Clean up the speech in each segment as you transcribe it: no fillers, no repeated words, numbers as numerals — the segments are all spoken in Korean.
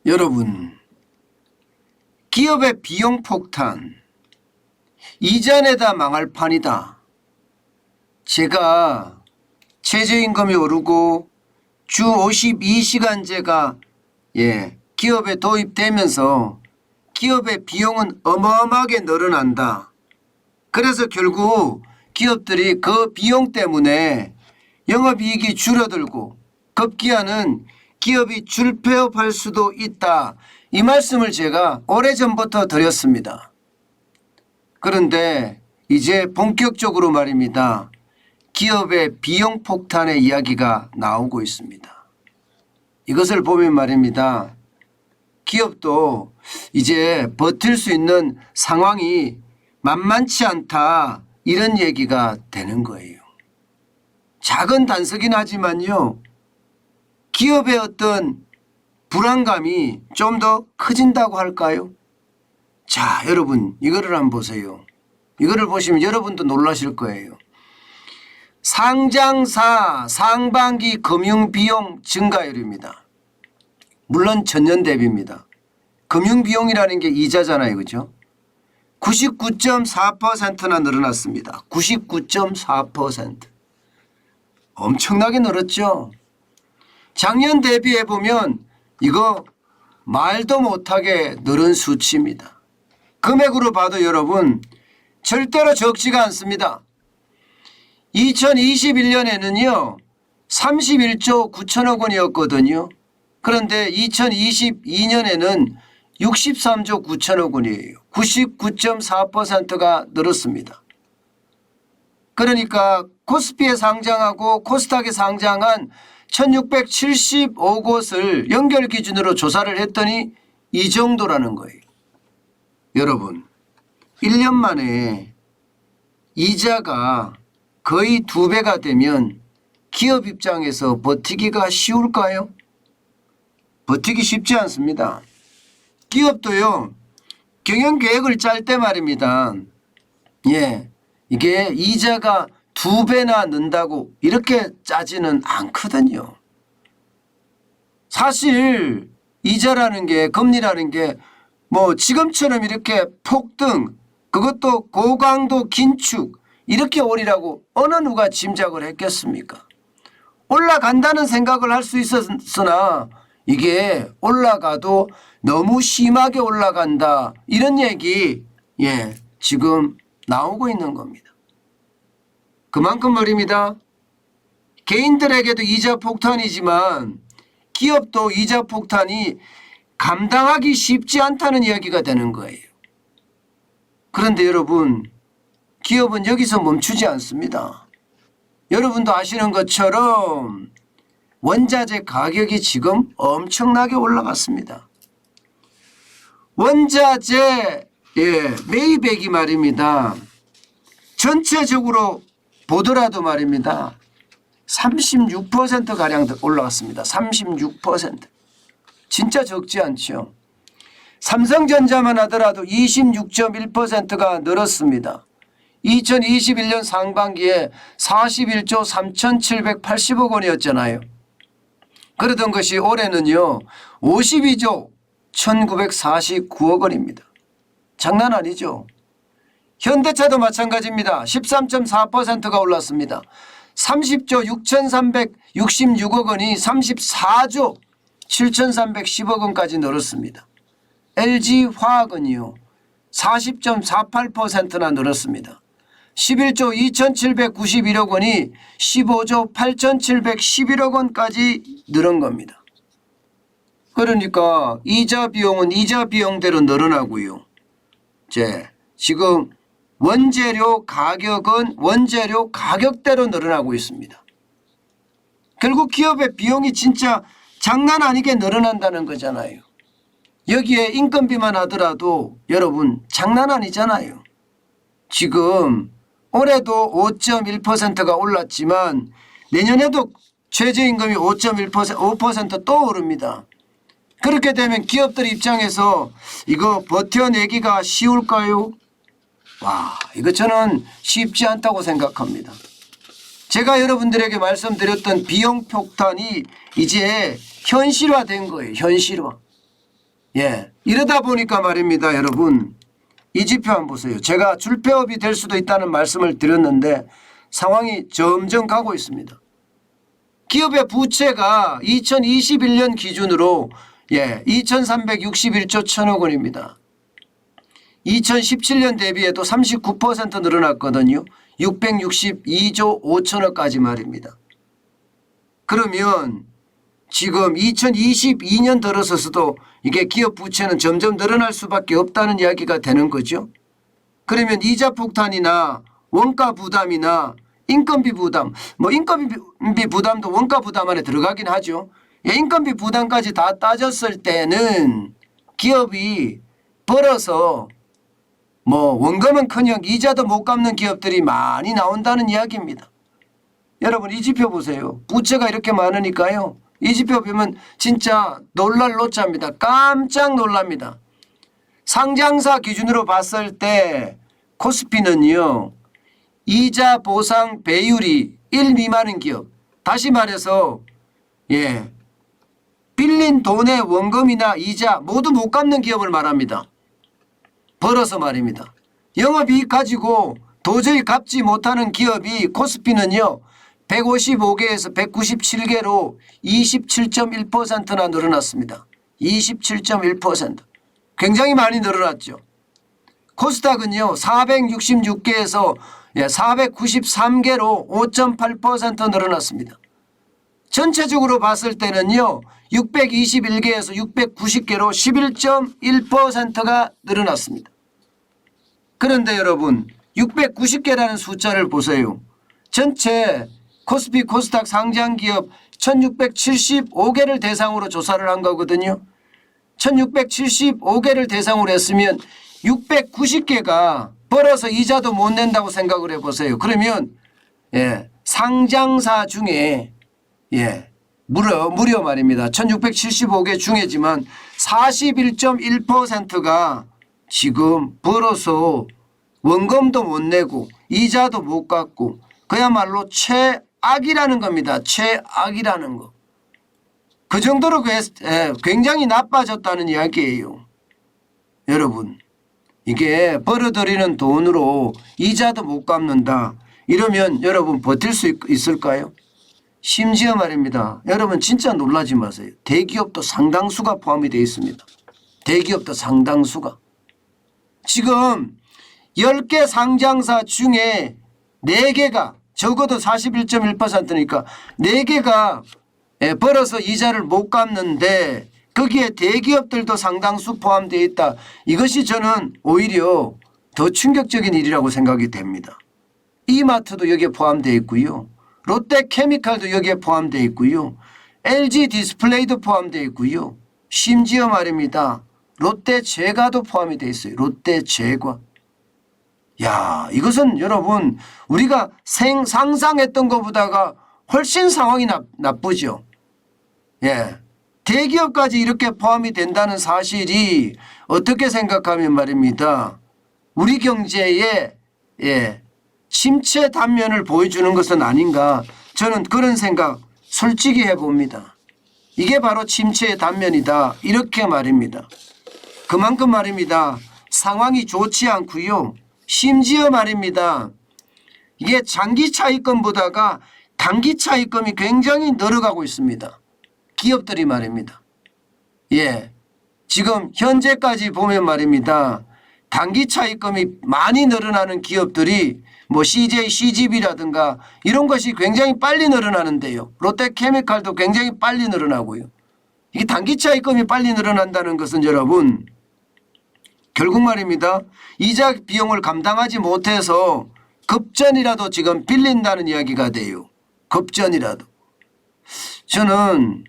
여러분, 기업의 비용 폭탄, 이전에다 망할 판이다. 제가 최저임금이 오르고 주 52시간제가 기업에 도입되면서 기업의 비용은 어마어마하게 늘어난다. 그래서 결국 기업들이 그 비용 때문에 영업이익이 줄어들고 급기야는 기업이 줄폐업할 수도 있다. 이 말씀을 제가 오래전부터 드렸습니다. 그런데 이제 본격적으로 말입니다. 기업의 비용 폭탄의 이야기가 나오고 있습니다. 이것을 보면 말입니다. 기업도 이제 버틸 수 있는 상황이 만만치 않다. 이런 얘기가 되는 거예요. 작은 단서긴 하지만요. 기업의 어떤 불안감이 좀 더 커진다고 할까요? 자, 여러분 이거를 한번 보세요. 이거를 보시면 여러분도 놀라실 거예요. 상장사 상반기 금융비용 증가율입니다. 물론 전년 대비입니다. 금융비용이라는 게 이자잖아요. 그죠? 99.4%나 늘어났습니다. 99.4%. 엄청나게 늘었죠. 작년 대비해 보면 이거 말도 못하게 늘은 수치입니다. 금액으로 봐도 여러분 절대로 적지가 않습니다. 2021년에는요 31조 9천억 원이었거든요. 그런데 2022년에는 63조 9천억 원이에요. 99.4%가 늘었습니다. 그러니까 코스피에 상장하고 코스닥에 상장한 1675곳을 연결 기준으로 조사를 했더니 이 정도라는 거예요. 여러분 1년 만에 이자가 거의 2배가 되면 기업 입장에서 버티기가 쉬울까요? 버티기 쉽지 않습니다. 기업도요 경영계획을 짤 때 말입니다. 이게 이자가 2배나 는다고 이렇게 짜지는 않거든요. 사실 이자라는 게 금리라는 게 뭐 지금처럼 이렇게 폭등 그것도 고강도 긴축 이렇게 오리라고 어느 누가 짐작을 했겠습니까? 올라간다는 생각을 할 수 있었으나 이게 올라가도 너무 심하게 올라간다 이런 얘기 지금 나오고 있는 겁니다. 그만큼 말입니다. 개인들에게도 이자 폭탄이지만 기업도 이자 폭탄이 감당하기 쉽지 않다는 이야기가 되는 거예요. 그런데 여러분 기업은 여기서 멈추지 않습니다. 여러분도 아시는 것처럼 원자재 가격이 지금 엄청나게 올라갔습니다. 원자재 매입액이 말입니다. 전체적으로 보더라도 말입니다. 36%가량 올라갔습니다. 36%. 진짜 적지 않죠. 삼성전자만 하더라도 26.1%가 늘었습니다. 2021년 상반기에 41조 3,780억 원이었잖아요. 그러던 것이 올해는요 52조 1,949억 원입니다. 장난 아니죠. 현대차도 마찬가지입니다. 13.4%가 올랐습니다. 30조 6,366억 원이 34조 7,310억 원까지 늘었습니다. LG화학은요 40.48%나 늘었습니다. 11조 2,791억 원이 15조 8,711억 원까지 늘은 겁니다. 그러니까 이자 비용은 이자 비용대로 늘어나고요. 지금 원재료 가격은 원재료 가격대로 늘어나고 있습니다. 결국 기업의 비용이 진짜 장난 아니게 늘어난다는 거잖아요. 여기에 인건비만 하더라도 여러분 장난 아니잖아요. 지금 올해도 5.1%가 올랐지만 내년에도 최저임금이 5.1% 또 오릅니다. 그렇게 되면 기업들 입장에서 이거 버텨내기가 쉬울까요? 이거 저는 쉽지 않다고 생각합니다. 제가 여러분들에게 말씀드렸던 비용 폭탄이 이제 현실화된 거예요. 현실화. 예, 이러다 보니까 말입니다. 여러분 이 지표 한번 보세요. 제가 줄폐업이 될 수도 있다는 말씀을 드렸는데 상황이 점점 가고 있습니다. 기업의 부채가 2021년 기준으로 2,361조 1천억 원입니다. 2017년 대비해도 39% 늘어났거든요. 662조 5천억까지 말입니다. 그러면 지금 2022년 들어서서도 이게 기업 부채는 점점 늘어날 수밖에 없다는 이야기가 되는 거죠. 그러면 이자 폭탄이나 원가 부담이나 인건비 부담, 뭐 인건비 부담도 원가 부담 안에 들어가긴 하죠. 인건비 부담까지 다 따졌을 때는 기업이 벌어서 뭐 원금은커녕 이자도 못 갚는 기업들이 많이 나온다는 이야기입니다. 여러분 이 지표 보세요. 부채가 이렇게 많으니까요. 이 지표 보면 진짜 놀랄 노짜입니다. 깜짝 놀랍니다. 상장사 기준으로 봤을 때 코스피는요. 이자 보상 배율이 1 미만인 기업. 다시 말해서 빌린 돈의 원금이나 이자 모두 못 갚는 기업을 말합니다. 벌어서 말입니다. 영업이익 가지고 도저히 갚지 못하는 기업이 코스피는요. 155개에서 197개로 27.1%나 늘어났습니다. 27.1%. 굉장히 많이 늘어났죠. 코스닥은요. 466개에서 493개로 5.8% 늘어났습니다. 전체적으로 봤을 때는요. 621개에서 690개로 11.1%가 늘어났습니다. 그런데 여러분 690개라는 숫자를 보세요. 전체 코스피 코스닥 상장기업 1675개를 대상으로 조사를 한 거거든요. 1675개를 대상으로 했으면 690개가 벌어서 이자도 못 낸다고 생각을 해보세요. 그러면 상장사 중에 무려 말입니다. 1675개 중에지만 41.1%가 지금 벌어서 원금도 못 내고 이자도 못 갚고 그야말로 최악이라는 겁니다. 최악이라는 거. 그 정도로 굉장히 나빠졌다는 이야기예요. 여러분 이게 벌어들이는 돈으로 이자도 못 갚는다. 이러면 여러분 버틸 수 있을까요? 심지어 말입니다. 여러분 진짜 놀라지 마세요. 대기업도 상당수가 포함이 되어 있습니다. 대기업도 상당수가. 지금 10개 상장사 중에 4개가 적어도 41.1%니까 4개가 벌어서 이자를 못 갚는데 거기에 대기업들도 상당수 포함되어 있다. 이것이 저는 오히려 더 충격적인 일이라고 생각이 됩니다. 이마트도 여기에 포함되어 있고요. 롯데케미칼도 여기에 포함되어 있고요. LG 디스플레이도 포함되어 있고요. 심지어 말입니다. 롯데제과도 포함이 되어 있어요. 롯데제과. 야, 이것은 여러분 우리가 상상했던 것보다가 훨씬 상황이 나쁘죠. 대기업까지 이렇게 포함이 된다는 사실이 어떻게 생각하면 말입니다. 우리 경제의 침체 단면을 보여주는 것은 아닌가. 저는 그런 생각 솔직히 해봅니다. 이게 바로 침체의 단면이다. 이렇게 말입니다. 그만큼 말입니다. 상황이 좋지 않고요. 심지어 말입니다. 이게 장기 차익금보다가 단기 차익금이 굉장히 늘어가고 있습니다. 기업들이 말입니다. 지금 현재까지 보면 말입니다. 단기 차익금이 많이 늘어나는 기업들이 뭐 CJ, CGV라든가 이런 것이 굉장히 빨리 늘어나는데요. 롯데케미칼도 굉장히 빨리 늘어나고요. 이게 단기 차익금이 빨리 늘어난다는 것은 여러분 결국 말입니다. 이자 비용을 감당하지 못해서 급전이라도 지금 빌린다는 이야기가 돼요. 급전이라도. 저는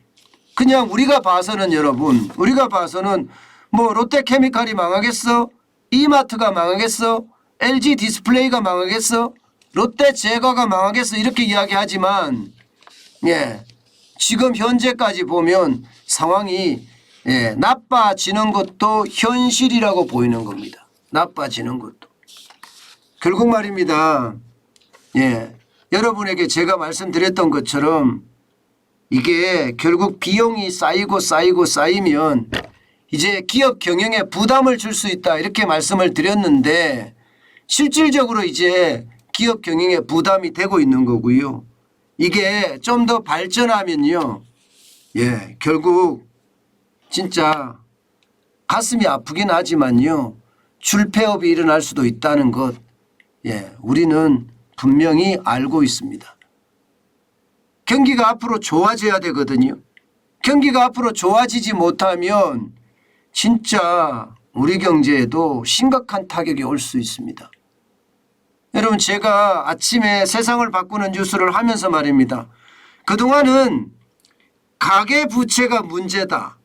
그냥 우리가 봐서는 여러분 우리가 봐서는 뭐 롯데케미칼이 망하겠어? 이마트가 망하겠어? LG 디스플레이가 망하겠어? 롯데제과가 망하겠어? 이렇게 이야기하지만 지금 현재까지 보면 상황이 나빠지는 것도 현실이라고 보이는 겁니다. 나빠지는 것도. 결국 말입니다. 여러분에게 제가 말씀드렸던 것처럼 이게 결국 비용이 쌓이고 쌓이면 이제 기업 경영에 부담을 줄 수 있다 이렇게 말씀을 드렸는데 실질적으로 이제 기업 경영에 부담이 되고 있는 거고요. 이게 좀 더 발전하면요. 결국 진짜 가슴이 아프긴 하지만요. 줄폐업이 일어날 수도 있다는 것. 우리는 분명히 알고 있습니다. 경기가 앞으로 좋아져야 되거든요. 경기가 앞으로 좋아지지 못하면 진짜 우리 경제에도 심각한 타격이 올 수 있습니다. 여러분 제가 아침에 세상을 바꾸는 뉴스를 하면서 말입니다. 그동안은 가계부채가 문제다.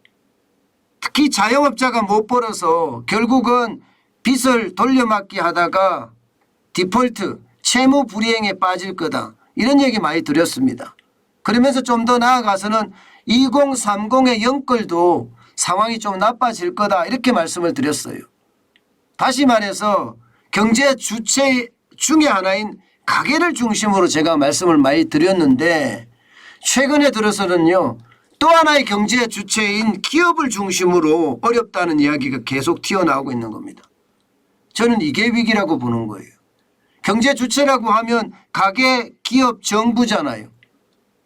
특히 자영업자가 못 벌어서 결국은 빚을 돌려막기 하다가 디폴트, 채무 불이행에 빠질 거다. 이런 얘기 많이 드렸습니다. 그러면서 좀 더 나아가서는 2030의 영끌도 상황이 좀 나빠질 거다. 이렇게 말씀을 드렸어요. 다시 말해서 경제 주체 중에 하나인 가계를 중심으로 제가 말씀을 많이 드렸는데 최근에 들어서는요. 또 하나의 경제 주체인 기업을 중심으로 어렵다는 이야기가 계속 튀어나오고 있는 겁니다. 저는 이게 위기라고 보는 거예요. 경제 주체라고 하면 가계, 기업, 정부잖아요.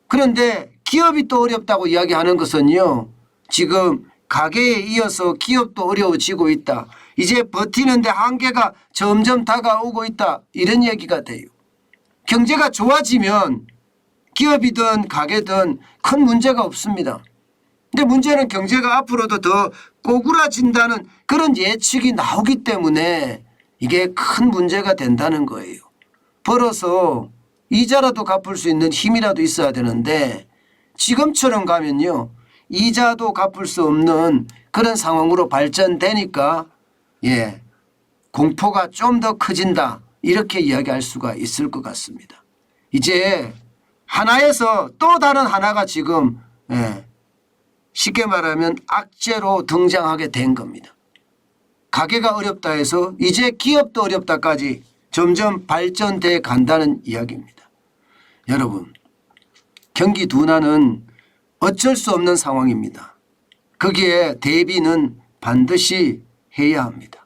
그런데 기업이 또 어렵다고 이야기하는 것은요. 지금 가계에 이어서 기업도 어려워지고 있다. 이제 버티는데 한계가 점점 다가오고 있다. 이런 얘기가 돼요. 경제가 좋아지면 기업이든 가게든 큰 문제가 없습니다. 근데 문제는 경제가 앞으로도 더 꼬꾸라진다는 그런 예측이 나오기 때문에 이게 큰 문제가 된다는 거예요. 벌어서 이자라도 갚을 수 있는 힘이라도 있어야 되는데 지금처럼 가면요. 이자도 갚을 수 없는 그런 상황으로 발전되니까 공포가 좀 더 커진다. 이렇게 이야기할 수가 있을 것 같습니다. 이제 하나에서 또 다른 하나가 지금 쉽게 말하면 악재로 등장하게 된 겁니다. 가게가 어렵다 해서 이제 기업도 어렵다까지 점점 발전돼 간다는 이야기입니다. 여러분 경기 둔화는 어쩔 수 없는 상황입니다. 거기에 대비는 반드시 해야 합니다.